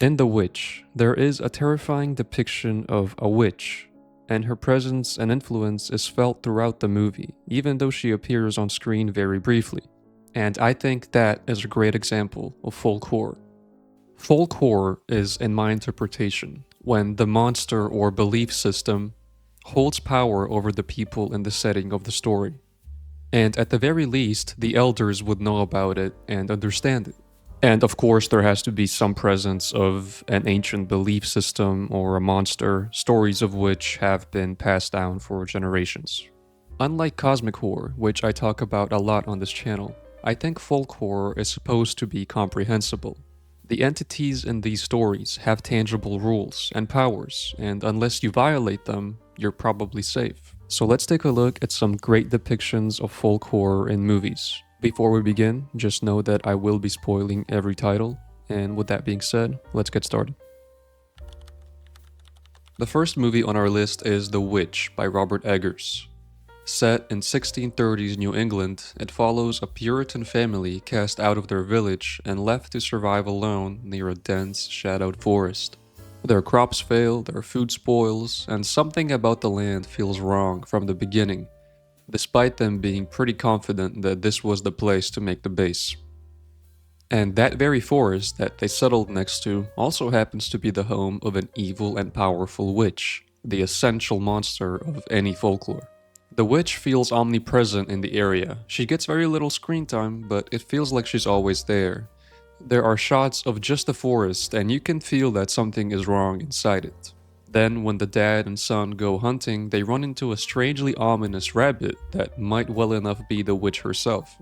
In The Witch, there is a terrifying depiction of a witch, and her presence and influence is felt throughout the movie, even though she appears on screen very briefly. And I think that is a great example of folk horror. Folk horror is, in my interpretation, when the monster or belief system holds power over the people in the setting of the story. And at the very least, the elders would know about it and understand it. And of course, there has to be some presence of an ancient belief system or a monster, stories of which have been passed down for generations. Unlike cosmic horror, which I talk about a lot on this channel, I think folk horror is supposed to be comprehensible. The entities in these stories have tangible rules and powers, and unless you violate them, you're probably safe. So let's take a look at some great depictions of folk horror in movies. Before we begin, just know that I will be spoiling every title, and with that being said, let's get started. The first movie on our list is The Witch by Robert Eggers. Set in 1630s New England, it follows a Puritan family cast out of their village and left to survive alone near a dense, shadowed forest. Their crops fail, their food spoils, and something about the land feels wrong from the beginning, despite them being pretty confident that this was the place to make the base. And that very forest that they settled next to also happens to be the home of an evil and powerful witch, the essential monster of any folklore. The witch feels omnipresent in the area. She gets very little screen time, but it feels like she's always there. There are shots of just the forest, and you can feel that something is wrong inside it. Then, when the dad and son go hunting, they run into a strangely ominous rabbit that might well enough be the witch herself.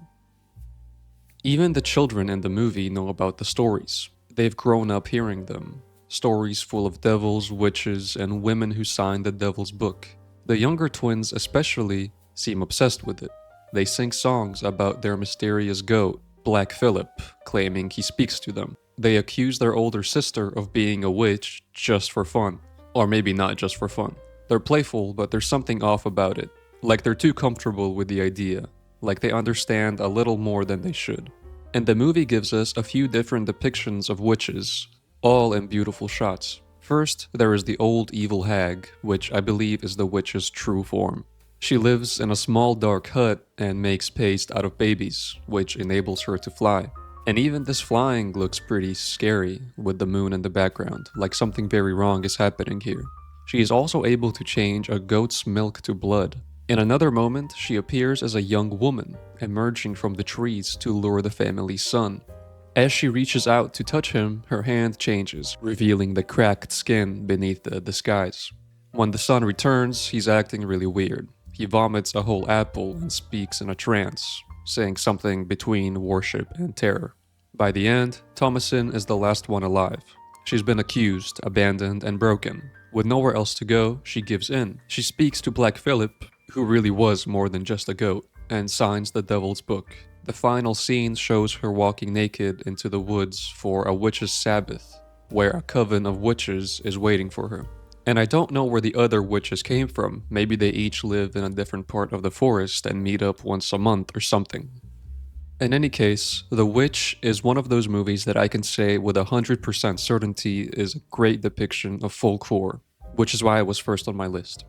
Even the children in the movie know about the stories. They've grown up hearing them. Stories full of devils, witches, and women who signed the devil's book. The younger twins especially seem obsessed with it. They sing songs about their mysterious goat, Black Phillip, claiming he speaks to them. They accuse their older sister of being a witch just for fun. Or maybe not just for fun. They're playful, but there's something off about it. Like they're too comfortable with the idea. Like they understand a little more than they should. And the movie gives us a few different depictions of witches, all in beautiful shots. First, there is the old evil hag, which I believe is the witch's true form. She lives in a small dark hut and makes paste out of babies, which enables her to fly. And even this flying looks pretty scary with the moon in the background, like something very wrong is happening here. She is also able to change a goat's milk to blood. In another moment, she appears as a young woman, emerging from the trees to lure the family's son. As she reaches out to touch him, her hand changes, revealing the cracked skin beneath the disguise. When the son returns, he's acting really weird. He vomits a whole apple and speaks in a trance, saying something between worship and terror. By the end, Thomasin is the last one alive. She's been accused, abandoned, and broken. With nowhere else to go, she gives in. She speaks to Black Phillip, who really was more than just a goat, and signs the devil's book. The final scene shows her walking naked into the woods for a witch's sabbath, where a coven of witches is waiting for her. And I don't know where the other witches came from. Maybe they each live in a different part of the forest and meet up once a month or something. In any case, The Witch is one of those movies that I can say with 100% certainty is a great depiction of folk horror, which is why it was first on my list.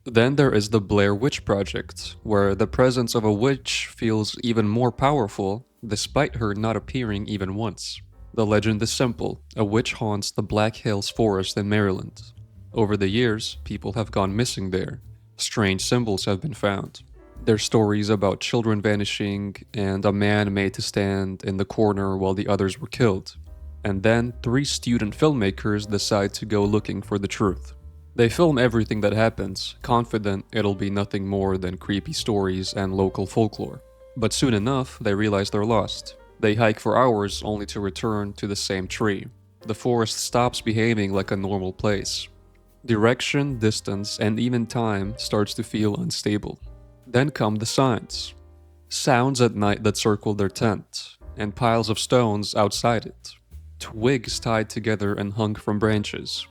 Then there is the Blair Witch Project, where the presence of a witch feels even more powerful, despite her not appearing even once. The legend is simple: a witch haunts the Black Hills Forest in Maryland. Over the years, people have gone missing there. Strange symbols have been found. There's stories about children vanishing and a man made to stand in the corner while the others were killed. And then 3 student filmmakers decide to go looking for the truth. They film everything that happens, confident it'll be nothing more than creepy stories and local folklore. But soon enough, they realize they're lost. They hike for hours only to return to the same tree. The forest stops behaving like a normal place. Direction, distance, and even time starts to feel unstable. Then come the signs. Sounds at night that circle their tent, and piles of stones outside it. Twigs tied together and hung from branches.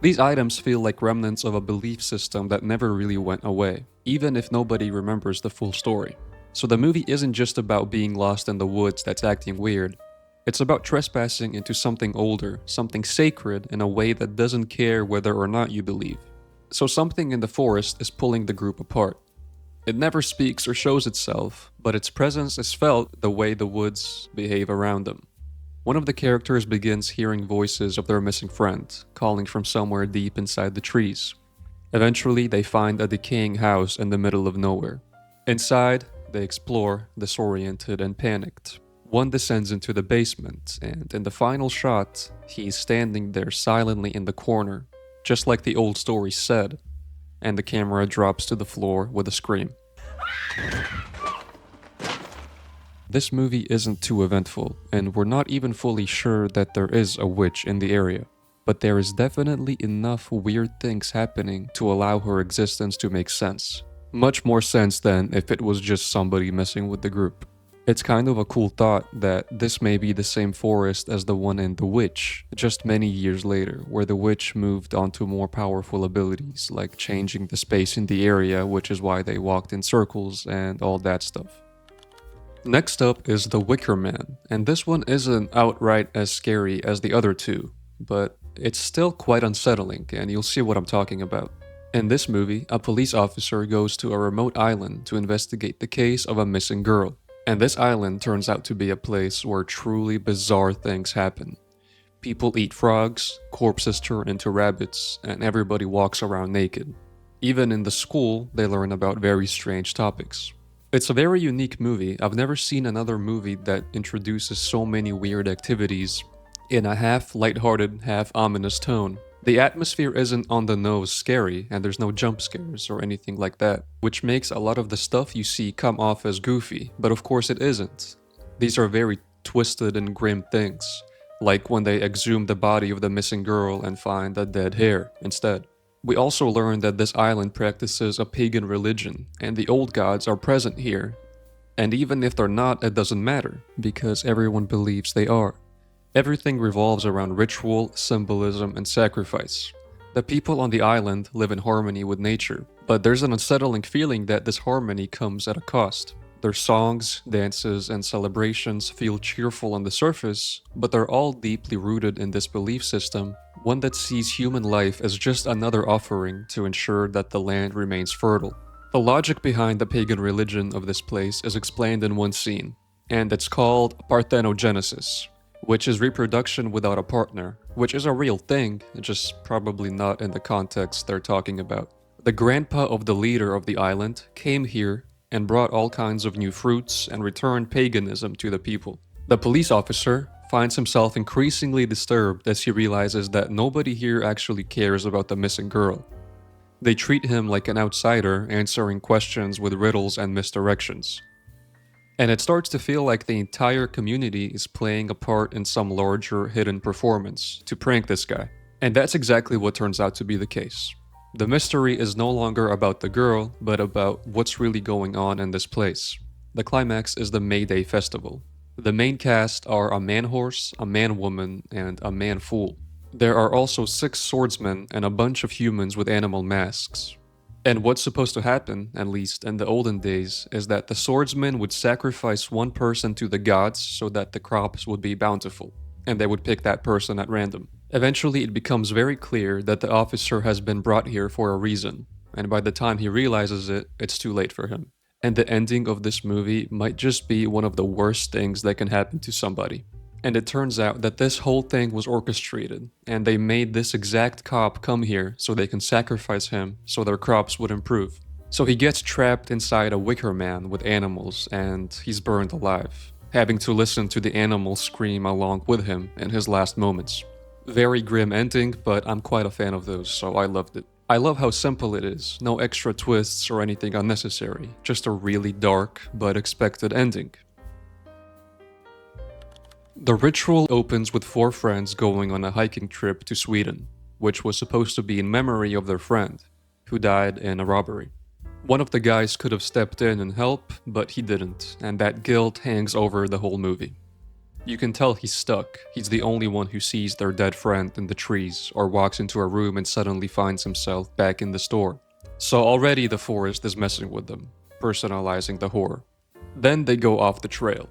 These items feel like remnants of a belief system that never really went away, even if nobody remembers the full story. So the movie isn't just about being lost in the woods that's acting weird. It's about trespassing into something older, something sacred in a way that doesn't care whether or not you believe. So something in the forest is pulling the group apart. It never speaks or shows itself, but its presence is felt the way the woods behave around them. One of the characters begins hearing voices of their missing friend, calling from somewhere deep inside the trees. Eventually, they find a decaying house in the middle of nowhere. Inside, they explore, disoriented and panicked. One descends into the basement, and in the final shot, he's standing there silently in the corner, just like the old story said, and the camera drops to the floor with a scream. This movie isn't too eventful, and we're not even fully sure that there is a witch in the area, but there is definitely enough weird things happening to allow her existence to make sense. Much more sense than if it was just somebody messing with the group. It's kind of a cool thought that this may be the same forest as the one in The Witch, just many years later, where the witch moved on to more powerful abilities, like changing the space in the area, which is why they walked in circles and all that stuff. Next up is The Wicker Man, and this one isn't outright as scary as the other two, but it's still quite unsettling, and you'll see what I'm talking about. In this movie, a police officer goes to a remote island to investigate the case of a missing girl. And this island turns out to be a place where truly bizarre things happen. People eat frogs, corpses turn into rabbits, and everybody walks around naked. Even in the school, they learn about very strange topics. It's a very unique movie. I've never seen another movie that introduces so many weird activities in a half lighthearted, half ominous tone. The atmosphere isn't on the nose scary, and there's no jump scares or anything like that, which makes a lot of the stuff you see come off as goofy, but of course it isn't. These are very twisted and grim things, like when they exhume the body of the missing girl and find a dead hare instead. We also learn that this island practices a pagan religion, and the old gods are present here. And even if they're not, it doesn't matter, because everyone believes they are. Everything revolves around ritual, symbolism, and sacrifice. The people on the island live in harmony with nature, but there's an unsettling feeling that this harmony comes at a cost. Their songs, dances, and celebrations feel cheerful on the surface, but they're all deeply rooted in this belief system, one that sees human life as just another offering to ensure that the land remains fertile. The logic behind the pagan religion of this place is explained in one scene, and it's called parthenogenesis, which is reproduction without a partner, which is a real thing, just probably not in the context they're talking about. The grandpa of the leader of the island came here and brought all kinds of new fruits and returned paganism to the people. The police officer finds himself increasingly disturbed as he realizes that nobody here actually cares about the missing girl. They treat him like an outsider, answering questions with riddles and misdirections. And it starts to feel like the entire community is playing a part in some larger hidden performance to prank this guy. And that's exactly what turns out to be the case. The mystery is no longer about the girl, but about what's really going on in this place. The climax is the May Day festival. The main cast are a man-horse, a man-woman, and a man-fool. There are also 6 swordsmen and a bunch of humans with animal masks. And what's supposed to happen, at least in the olden days, is that the swordsman would sacrifice one person to the gods so that the crops would be bountiful, and they would pick that person at random. Eventually, it becomes very clear that the officer has been brought here for a reason, and by the time he realizes it, it's too late for him. And the ending of this movie might just be one of the worst things that can happen to somebody. And it turns out that this whole thing was orchestrated, and they made this exact cop come here so they can sacrifice him so their crops would improve. So he gets trapped inside a wicker man with animals, and he's burned alive, having to listen to the animals scream along with him in his last moments. Very grim ending, but I'm quite a fan of those, so I loved it. I love how simple it is, no extra twists or anything unnecessary, just a really dark but expected ending. The ritual opens with 4 friends going on a hiking trip to Sweden, which was supposed to be in memory of their friend, who died in a robbery. One of the guys could have stepped in and helped, but he didn't, and that guilt hangs over the whole movie. You can tell he's stuck. He's the only one who sees their dead friend in the trees, or walks into a room and suddenly finds himself back in the store. So already the forest is messing with them, personalizing the horror. Then they go off the trail.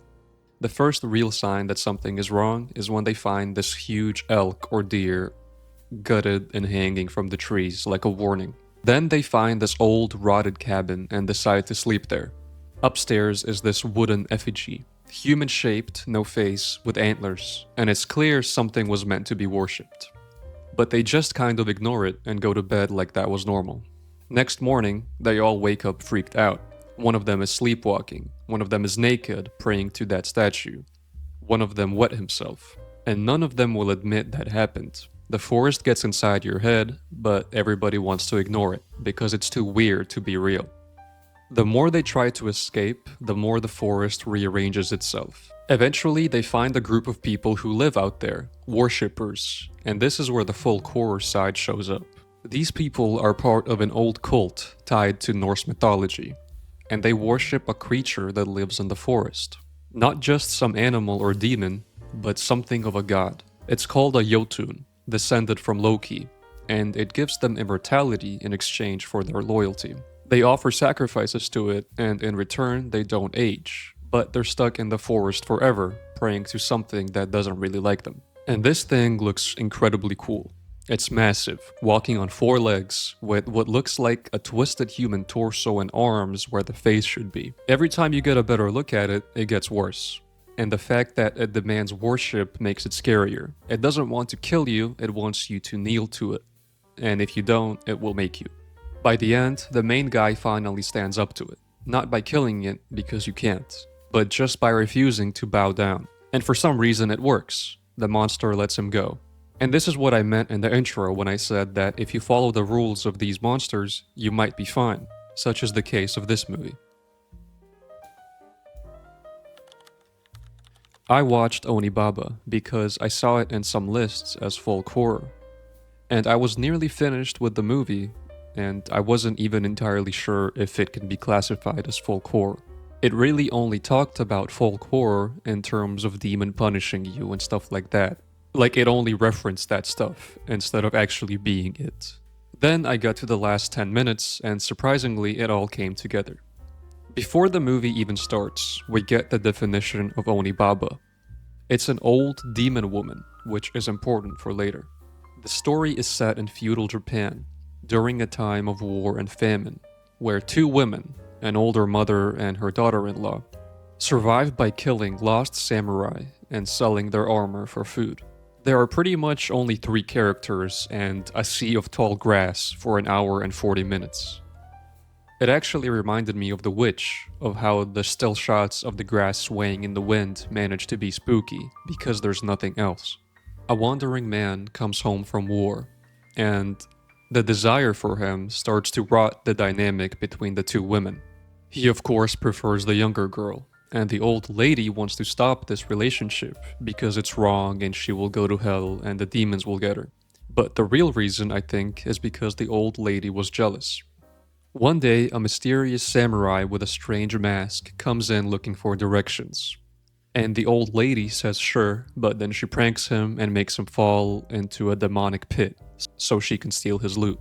The first real sign that something is wrong is when they find this huge elk or deer gutted and hanging from the trees like a warning. Then they find this old rotted cabin and decide to sleep there. Upstairs is this wooden effigy, human shaped, no face, with antlers, and it's clear something was meant to be worshipped. But they just kind of ignore it and go to bed like that was normal. Next morning, they all wake up freaked out. One of them is sleepwalking, one of them is naked, praying to that statue. One of them wet himself, and none of them will admit that happened. The forest gets inside your head, but everybody wants to ignore it because it's too weird to be real. The more they try to escape, the more the forest rearranges itself. Eventually, they find a group of people who live out there, worshippers, and this is where the folk horror side shows up. These people are part of an old cult tied to Norse mythology, and they worship a creature that lives in the forest. Not just some animal or demon, but something of a god. It's called a Jotun, descended from Loki, and it gives them immortality in exchange for their loyalty. They offer sacrifices to it, and in return, they don't age, but they're stuck in the forest forever, praying to something that doesn't really like them. And this thing looks incredibly cool. It's massive, walking on 4 legs, with what looks like a twisted human torso and arms where the face should be. Every time you get a better look at it, it gets worse. And the fact that it demands worship makes it scarier. It doesn't want to kill you, it wants you to kneel to it. And if you don't, it will make you. By the end, the main guy finally stands up to it. Not by killing it, because you can't, but just by refusing to bow down. And for some reason it works. The monster lets him go. And this is what I meant in the intro when I said that if you follow the rules of these monsters, you might be fine, such is the case of this movie. I watched Onibaba because I saw it in some lists as folk horror. And I was nearly finished with the movie, and I wasn't even entirely sure if it can be classified as folk horror. It really only talked about folk horror in terms of demon punishing you and stuff like that. Like it only referenced that stuff, instead of actually being it. Then I got to the last 10 minutes, and surprisingly it all came together. Before the movie even starts, we get the definition of Onibaba. It's an old demon woman, which is important for later. The story is set in feudal Japan, during a time of war and famine, where 2 women, an older mother and her daughter-in-law, survived by killing lost samurai and selling their armor for food. There are pretty much only 3 characters and a sea of tall grass for an hour and 40 minutes. It actually reminded me of The Witch, of how the still shots of the grass swaying in the wind manage to be spooky because there's nothing else. A wandering man comes home from war, and the desire for him starts to rot the dynamic between the 2 women. He of course prefers the younger girl, and the old lady wants to stop this relationship because it's wrong and she will go to hell and the demons will get her. But the real reason, I think, is because the old lady was jealous. One day, a mysterious samurai with a strange mask comes in looking for directions. And the old lady says sure, but then she pranks him and makes him fall into a demonic pit so she can steal his loot.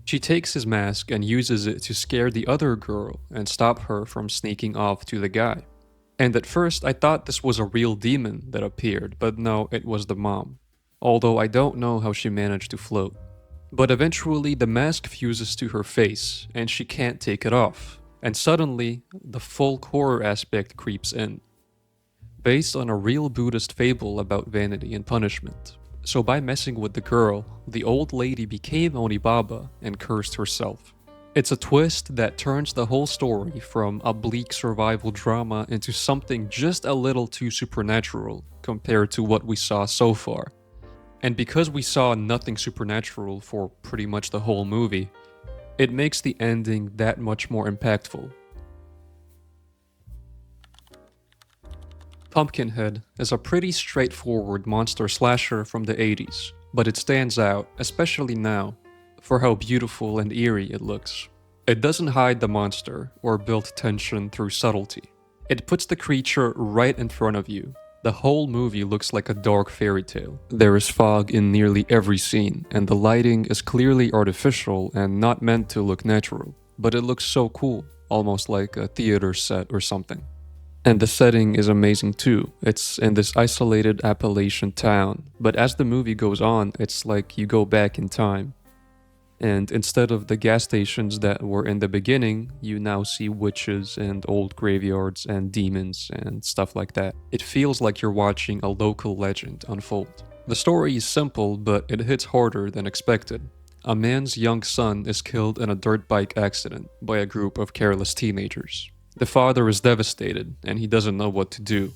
She takes his mask and uses it to scare the other girl and stop her from sneaking off to the guy. And at first I thought this was a real demon that appeared, but no, it was the mom. Although I don't know how she managed to float. But eventually the mask fuses to her face and she can't take it off. And suddenly, the folk horror aspect creeps in. Based on a real Buddhist fable about vanity and punishment. So by messing with the girl, the old lady became Onibaba and cursed herself. It's a twist that turns the whole story from a bleak survival drama into something just a little too supernatural compared to what we saw so far. And because we saw nothing supernatural for pretty much the whole movie, it makes the ending that much more impactful. Pumpkinhead is a pretty straightforward monster slasher from the 80s, but it stands out, especially now, for how beautiful and eerie it looks. It doesn't hide the monster or build tension through subtlety. It puts the creature right in front of you. The whole movie looks like a dark fairy tale. There is fog in nearly every scene, and the lighting is clearly artificial and not meant to look natural. But it looks so cool, almost like a theater set or something. And the setting is amazing too. It's in this isolated Appalachian town, but as the movie goes on, it's like you go back in time. And instead of the gas stations that were in the beginning, you now see witches and old graveyards and demons and stuff like that. It feels like you're watching a local legend unfold. The story is simple, but it hits harder than expected. A man's young son is killed in a dirt bike accident by a group of careless teenagers. The father is devastated, and he doesn't know what to do.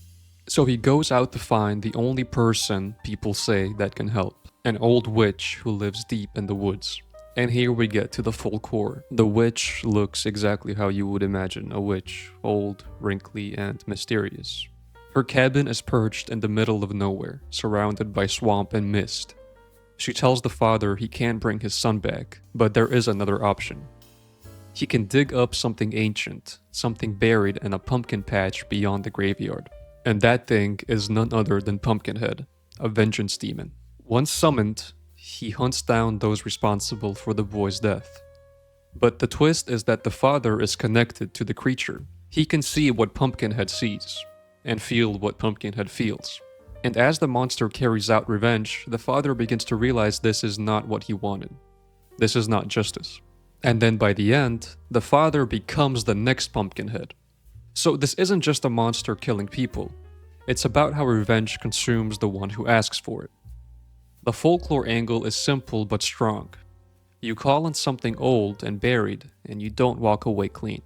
So he goes out to find the only person people say that can help, an old witch who lives deep in the woods. And here we get to the full core. The witch looks exactly how you would imagine a witch, old, wrinkly, and mysterious. Her cabin is perched in the middle of nowhere, surrounded by swamp and mist. She tells the father he can't bring his son back, but there is another option. He can dig up something ancient, something buried in a pumpkin patch beyond the graveyard. And that thing is none other than Pumpkinhead, a vengeance demon. Once summoned, he hunts down those responsible for the boy's death. But the twist is that the father is connected to the creature. He can see what Pumpkinhead sees, and feel what Pumpkinhead feels. And as the monster carries out revenge, the father begins to realize this is not what he wanted. This is not justice. And then by the end, the father becomes the next Pumpkinhead. So this isn't just a monster killing people. It's about how revenge consumes the one who asks for it. The folklore angle is simple but strong. You call on something old and buried, and you don't walk away clean.